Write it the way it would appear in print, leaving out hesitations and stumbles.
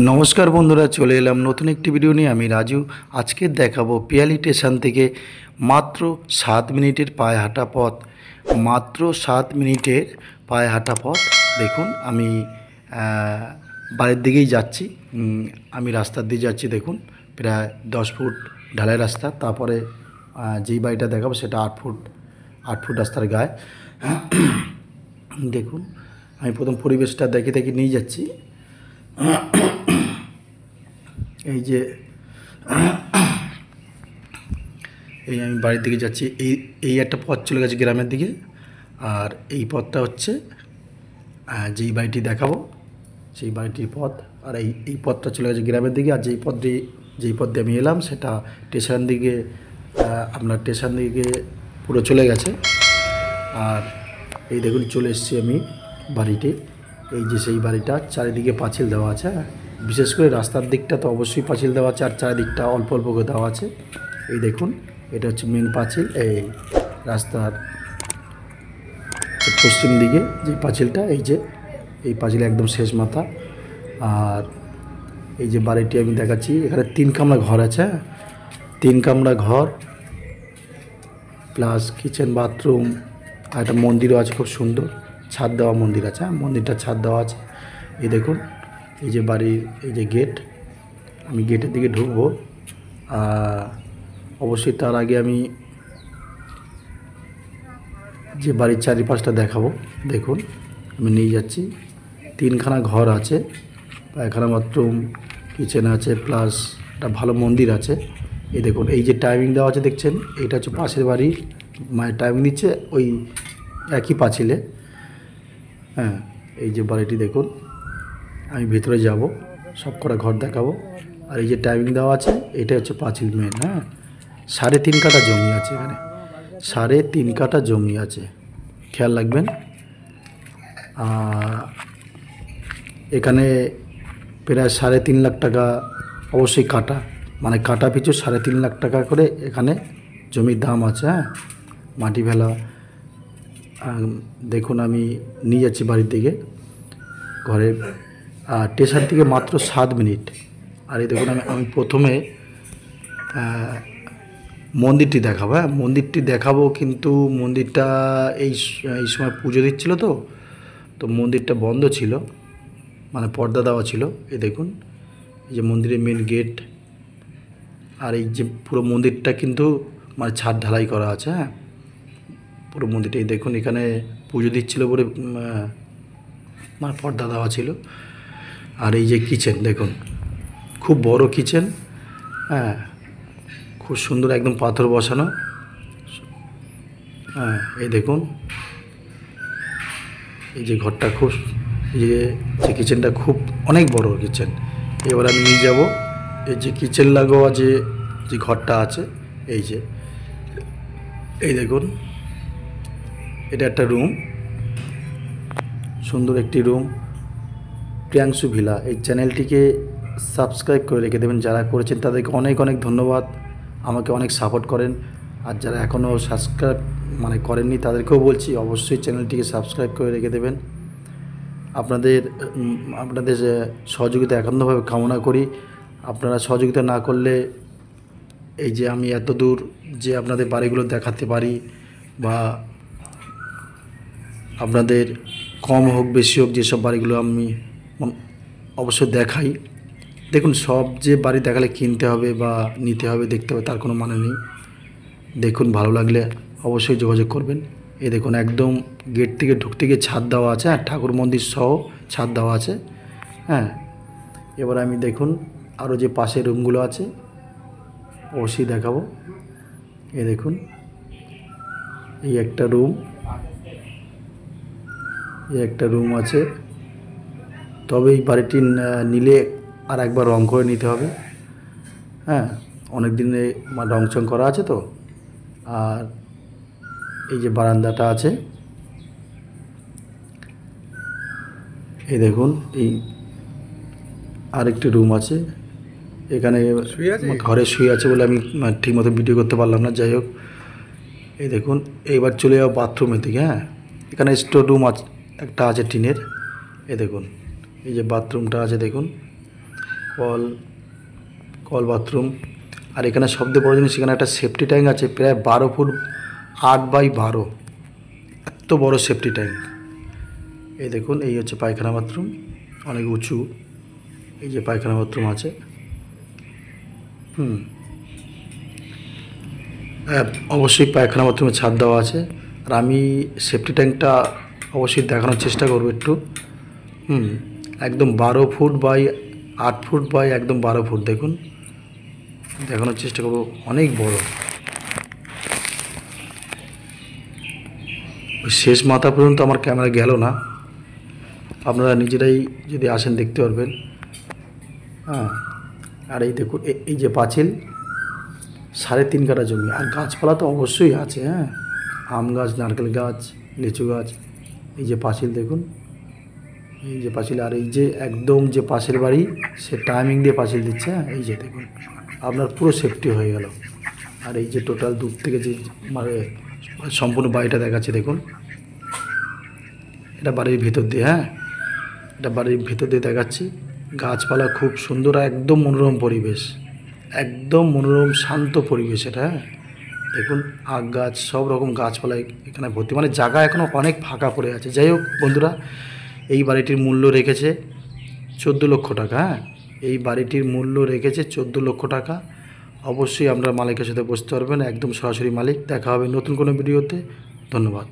নমস্কার বন্ধুরা, চলে এলাম নতুন একটি ভিডিও নিয়ে। আমি রাজু। আজকে দেখাবো পিয়ালি স্টেশন থেকে মাত্র 7 মিনিটের পায়ে হাঁটা পথ। মাত্র 7 মিনিটের পায়ে হাঁটা পথ। দেখুন, আমি বাড়ির দিকেই যাচ্ছি। আমি রাস্তার দিয়ে যাচ্ছি। দেখুন, প্রায় 10 ফুট ঢালাই রাস্তা। তারপরে যেই বাড়িটা দেখাবো সেটা 8 ফুট রাস্তার গায়ে। দেখুন, আমি প্রথম পরিবেশটা দেখে নিয়ে যাচ্ছি। এই যে আমি বাড়ির দিকে যাচ্ছি। এই একটা পথ চলে গেছে গ্রামের দিকে, আর এই পথটা হচ্ছে যেই বাড়িটি দেখাবো সেই বাড়িটির পথ। আর এই পথটা চলে গেছে গ্রামের দিকে। আর যেই পথ দিয়ে আমি এলাম সেটা স্টেশন দিকে, আপনার স্টেশন দিকে পুরো চলে গেছে। আর এই দেখুন, চলে এসেছি আমি বাড়িতে। এই যে সেই বাড়িটা, চারিদিকে পাঁচিল দেওয়া আছে। বিশেষ করে রাস্তার দিকটা তো অবশ্যই পাঁচিল দেওয়া আছে, আর চারিদিকটা অল্প অল্প করে দেওয়া আছে। এই দেখুন, এটা হচ্ছে মেন পাঁচিল। এই রাস্তার পশ্চিম দিকে যে পাঁচিলটা, এই পাঁচিল একদম শেষ মাথা। আর এই যে বাড়িটি আমি দেখাচ্ছি, এখানে 3 কামরা ঘর আছে। 3 কামরা ঘর প্লাস কিচেন, বাথরুম, আর একটা মন্দিরও আছে, খুব সুন্দর ছাদ দেওয়া মন্দির আছে। মন্দিরটা ছাদ দেওয়া আছে। এই দেখুন, এই যে বাড়ির এই যে গেট। আমি গেটের দিকে ঢুকবো। অবশ্যই তার আগে আমি যে বাড়ির চারিপাশটা দেখাবো। দেখুন, আমি নিয়ে যাচ্ছি। 3খানা ঘর আছে, পায়খানা, বাথরুম, কিচেন আছে, প্লাস একটা ভালো মন্দির আছে। এই দেখুন, এই যে টাইমিং দেওয়া আছে দেখছেন, এইটা হচ্ছে পাশের বাড়ির মায়ের টাইমিং দিচ্ছে ওই একই পাঁচিলে। হ্যাঁ, এই যে বাড়িটি দেখুন। আমি ভিতরে যাব, সব কটা ঘর দেখাবো। আর এই যে টাইমিং দেওয়া আছে, এটা হচ্ছে পাঁচিল মেন। হ্যাঁ, 3.5 কাঠা জমি আছে এখানে। 3.5 কাঠা জমি আছে, খেয়াল রাখবেন। এখানে প্রায় 3.5 লাখ টাকা অবশ্যই কাটা, মানে কাটা পিছু 3.5 লাখ টাকা করে এখানে জমির দাম আছে। হ্যাঁ, মাটি ফেলা। দেখুন, আমি নিয়ে যাচ্ছি বাড়ির দিকে, ঘরের স্টেশন থেকে মাত্র 7 মিনিট। আর এই দেখুন, আমি প্রথমে মন্দিরটি দেখাবো। হ্যাঁ, মন্দিরটি দেখাবো, কিন্তু মন্দিরটা এই সময় পুজো দিচ্ছিল তো মন্দিরটা বন্ধ ছিল, মানে পর্দা দেওয়া ছিল। এই দেখুন, এই যে মন্দিরের মেন গেট। আর এই যে পুরো মন্দিরটা কিন্তু মানে ছাদ ঢালাই করা আছে। হ্যাঁ, পুরো মন্দিরটা। এই দেখুন, এখানে পুজো দিচ্ছিল বলে মানে পর্দা দেওয়া ছিল। আর এই যে কিচেন দেখুন, খুব বড় কিচেন। হ্যাঁ, খুব সুন্দর, একদম পাথর বসানো। হ্যাঁ, এই দেখুন, এই যে ঘরটা খুব, এই যে কিচেনটা খুব অনেক বড় কিচেন। এবার আমি নিয়ে যাব এই যে কিচেন লাগোয়া যে ঘরটা আছে। এই দেখুন, এটা একটা রুম, সুন্দর একটি রুম। প্রিয়াংশু ভিলা, এই চ্যানেলটিকে সাবস্ক্রাইব করে রেখে দেবেন। যারা করেছেন তাদেরকে অনেক অনেক ধন্যবাদ, আমাকে অনেক সাপোর্ট করেন। আর যারা এখনও সাবস্ক্রাইব মানে করেননি তাদেরকেও বলছি, অবশ্যই চ্যানেলটিকে সাবস্ক্রাইব করে রেখে দেবেন। আপনাদের সহযোগিতা একান্তভাবে কামনা করি। আপনারা সহযোগিতা না করলে এই যে আমি এত দূর যে আপনাদের বাড়িগুলো দেখাতে পারি, বা আপনাদের কম হোক বেশি হোক যেসব বাড়িগুলো আমি অবশ্যই দেখাই। দেখুন, সব যে বাড়ি দেখালে কিনতে হবে বা নিতে হবে, দেখতে হবে, তার কোনো মানে নেই। দেখুন, ভালো লাগলে অবশ্যই যোগাযোগ করবেন। এই দেখুন, একদম গেট থেকে ঢুকতে গিয়ে ছাদ দেওয়া আছে। হ্যাঁ, ঠাকুর মন্দির সহ ছাদ দেওয়া আছে। হ্যাঁ, এবার আমি দেখুন আরও যে পাশে রুমগুলো আছে অবশ্যই দেখাবো। এই দেখুন, এই একটা রুম আছে। তবে এই বাড়িটি নিলে আর একবার রং করে নিতে হবে। হ্যাঁ, অনেক দিনে রং চং করা আছে তো। আর এই যে বারান্দাটা আছে, এই দেখুন, এই আরেকটি রুম আছে। এখানে ঘরে শুয়ে আছে বলে আমি ঠিকমতো ভিডিও করতে পারলাম না। যাই হোক, এই দেখুন, এইবার চলে যাবো বাথরুমের দিকে। হ্যাঁ, এখানে স্টোর রুম একটা আছে টিনের। এই দেখুন, এই যে বাথরুমটা আছে দেখুন। Call call bathroom. আর এখানে সবথেকে বড় জিনিস, এখানে একটা সেফটি ট্যাঙ্ক আছে প্রায় 12 ফুট 8x12, এত বড় সেফটি ট্যাঙ্ক। এই দেখুন, এই হচ্ছে পায়খানা বাথরুম, অনেক উঁচু। এই যে পায়খানা বাথরুম আছে। অবশ্যই পায়খানা বাথরুমে ছাদ দেওয়া আছে। আর আমি সেফটি ট্যাঙ্কটা অবশ্যই দেখানোর চেষ্টা করবো একটু। একদম 12 ফুট বাই 8 ফুট বাই একদম 12 ফুট, দেখুন দেখানোর চেষ্টা করবো, অনেক বড়। ওই শেষ মাথা পর্যন্ত আমার ক্যামেরা গেল না, আপনারা নিজেরাই যদি আসেন দেখতে পারবেন। আর এই দেখুন, এই যে পাঁচিল, 3.5 কাঠা জমি। আর গাছপালা তো অবশ্যই আছে, আম গাছ, নারকেল গাছ, লিচু গাছ। এই যে পাঁচিল দেখুন, এই যে পাঁচিল। আর এই যে একদম যে পাশের বাড়ি, সে টাইমিং দিয়ে পাঁচিল দিচ্ছে। এই যে দেখুন, আপনার পুরো সেফটি হয়ে গেল। আর এই যে টোটাল দূর থেকে যে মানে সম্পূর্ণ বাড়িটা দেখাচ্ছে, দেখুন এটা বাড়ির ভিতর দিয়ে, এটা বাড়ির ভিতর দিয়ে দেখাচ্ছি। গাছপালা খুব সুন্দর, একদম মনোরম পরিবেশ, একদম মনোরম শান্ত পরিবেশ এটা। দেখুন আখ গাছ, সব রকম গাছপালা এখানে ভর্তি, মানে জায়গা এখনও অনেক ফাঁকা পড়ে আছে। যাই হোক বন্ধুরা, এই বাড়িটির মূল্য রেখেছে 14 লক্ষ টাকা। এই বাড়িটির মূল্য রেখেছে 14 লক্ষ টাকা। অবশ্যই আপনারা মালিকের সাথে বসতে পারবেন, একদম সরাসরি মালিক। দেখা হবে নতুন কোনো ভিডিওতে। ধন্যবাদ।